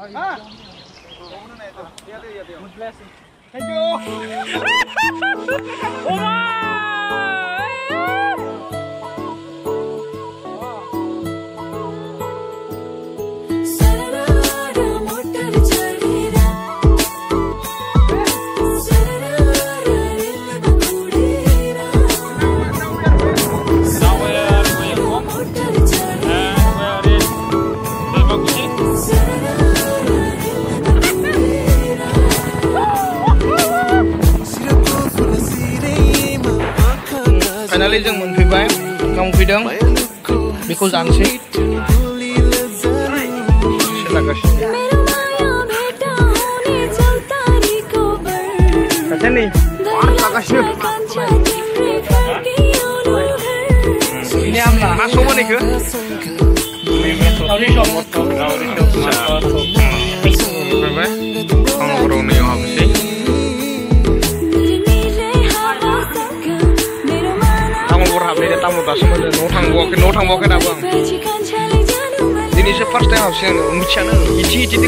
Thank you. Oh Finally जों मोनफैबाय मोनफैदों बेखौ जानोसै Ini apa? Masuk mana ke? Tamu dasu mana? No thang walk na bang. Ini first time aku sih, macam mana? Iti.